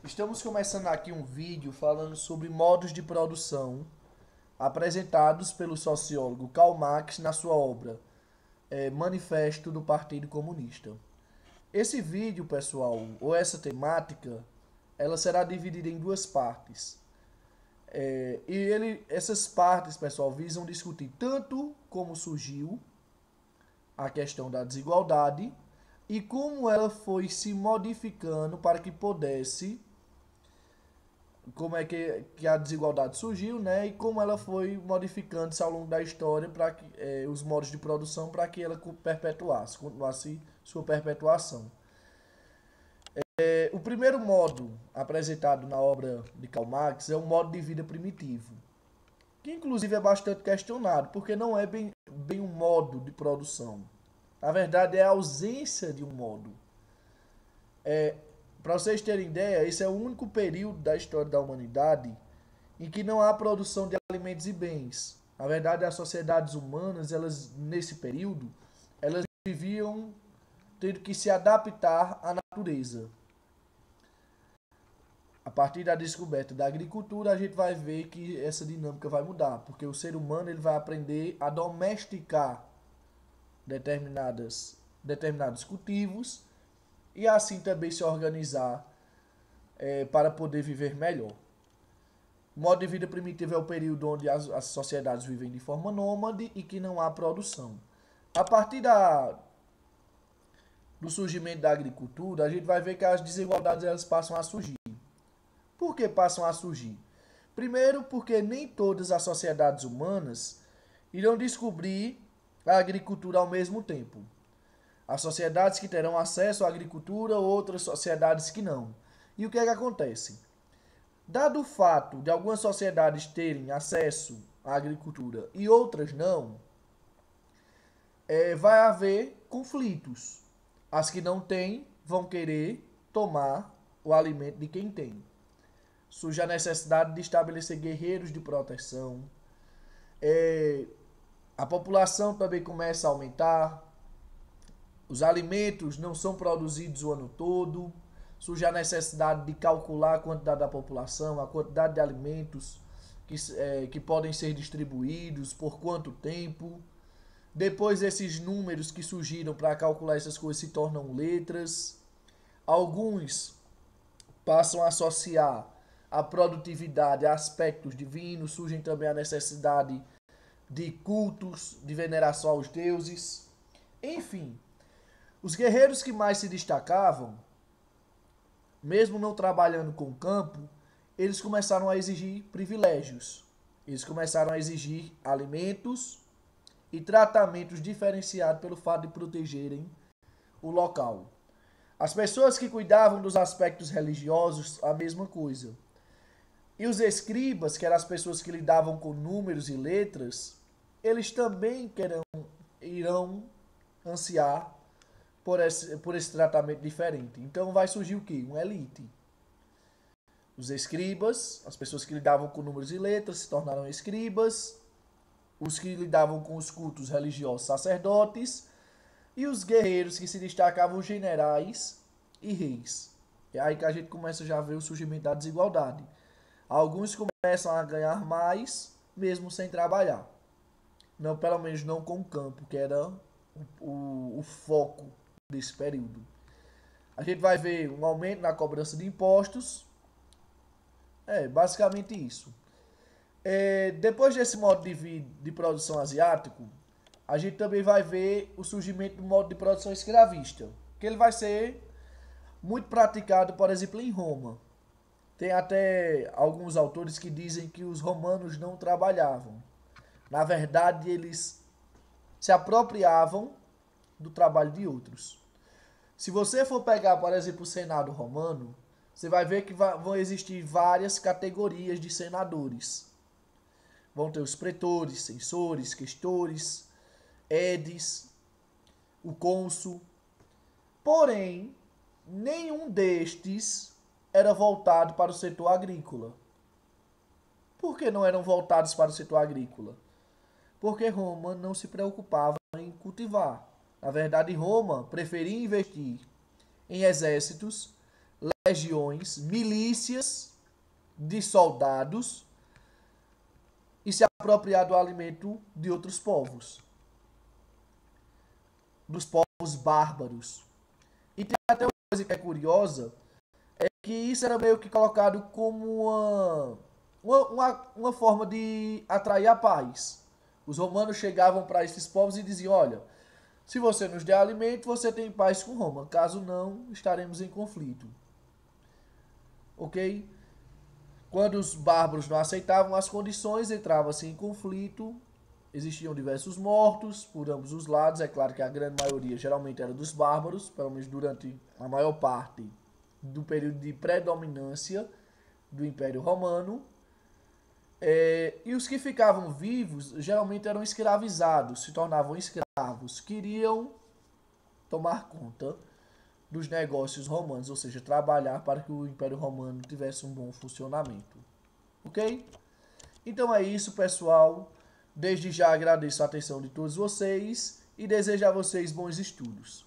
Estamos começando aqui um vídeo falando sobre modos de produção apresentados pelo sociólogo Karl Marx na sua obra Manifesto do Partido Comunista. Esse vídeo, pessoal, ou essa temática, ela será dividida em duas partes. Essas partes, pessoal, visam discutir tanto como surgiu a questão da desigualdade e como ela foi se modificando para que pudesse, como é que a desigualdade surgiu, né? E como ela foi modificando-se ao longo da história para que os modos de produção para que ela perpetuasse, continuasse sua perpetuação. O primeiro modo apresentado na obra de Karl Marx é o modo de vida primitivo, que inclusive é bastante questionado, porque não é bem um modo de produção. Na verdade, é a ausência de um modo. Para vocês terem ideia, esse é o único período da história da humanidade em que não há produção de alimentos e bens. Na verdade, as sociedades humanas, elas nesse período, elas viviam tendo que se adaptar à natureza. A partir da descoberta da agricultura, a gente vai ver que essa dinâmica vai mudar, porque o ser humano ele vai aprender a domesticar determinados cultivos e assim também se organizar para poder viver melhor. O modo de vida primitivo é o período onde as sociedades vivem de forma nômade e que não há produção. A partir do surgimento da agricultura, a gente vai ver que as desigualdades elas passam a surgir. Por que passam a surgir? Primeiro, porque nem todas as sociedades humanas irão descobrir a agricultura ao mesmo tempo. Há sociedades que terão acesso à agricultura, outras sociedades que não. E o que é que acontece? Dado o fato de algumas sociedades terem acesso à agricultura e outras não, vai haver conflitos. As que não têm vão querer tomar o alimento de quem tem. Surge a necessidade de estabelecer guerreiros de proteção. A população também começa a aumentar. Os alimentos não são produzidos o ano todo. Surge a necessidade de calcular a quantidade da população, a quantidade de alimentos que podem ser distribuídos, por quanto tempo. Depois esses números que surgiram para calcular essas coisas se tornam letras. Alguns passam a associar a produtividade a aspectos divinos, surgem também a necessidade de cultos, de veneração aos deuses. Enfim, os guerreiros que mais se destacavam, mesmo não trabalhando com o campo, eles começaram a exigir privilégios. Eles começaram a exigir alimentos e tratamentos diferenciados pelo fato de protegerem o local. As pessoas que cuidavam dos aspectos religiosos, a mesma coisa. E os escribas, que eram as pessoas que lidavam com números e letras, eles também irão ansiar por esse tratamento diferente. Então vai surgir o quê? Uma elite. Os escribas, as pessoas que lidavam com números e letras, se tornaram escribas. Os que lidavam com os cultos religiosos, sacerdotes. E os guerreiros que se destacavam, generais e reis. É aí que a gente começa já a ver o surgimento da desigualdade. Alguns começam a ganhar mais, mesmo sem trabalhar. Não, pelo menos não com o campo, que era o foco desse período. A gente vai ver um aumento na cobrança de impostos. Basicamente isso. Depois desse modo de produção asiático, a gente também vai ver o surgimento do modo de produção escravista, que ele vai ser muito praticado, por exemplo, em Roma. Tem até alguns autores que dizem que os romanos não trabalhavam. Na verdade, eles se apropriavam do trabalho de outros. Se você for pegar, por exemplo, o Senado romano, você vai ver que vão existir várias categorias de senadores. Vão ter os pretores, censores, questores, edes, o cônsul. Porém, nenhum destes era voltado para o setor agrícola. Por que não eram voltados para o setor agrícola? Porque Roma não se preocupava em cultivar. Na verdade, Roma preferia investir em exércitos, legiões, milícias de soldados e se apropriar do alimento de outros povos, dos povos bárbaros. E tem até uma coisa que é curiosa, é que isso era meio que colocado como uma forma de atrair a paz. Os romanos chegavam para esses povos e diziam, olha, se você nos der alimento, você tem paz com Roma. Caso não, estaremos em conflito. Ok? Quando os bárbaros não aceitavam as condições, entrava-se em conflito. Existiam diversos mortos por ambos os lados. É claro que a grande maioria geralmente era dos bárbaros, pelo menos durante a maior parte do período de predominância do Império Romano. E os que ficavam vivos geralmente eram escravizados, se tornavam escravos, queriam tomar conta dos negócios romanos, ou seja, trabalhar para que o Império Romano tivesse um bom funcionamento. Ok? Então é isso, pessoal. Desde já agradeço a atenção de todos vocês e desejo a vocês bons estudos.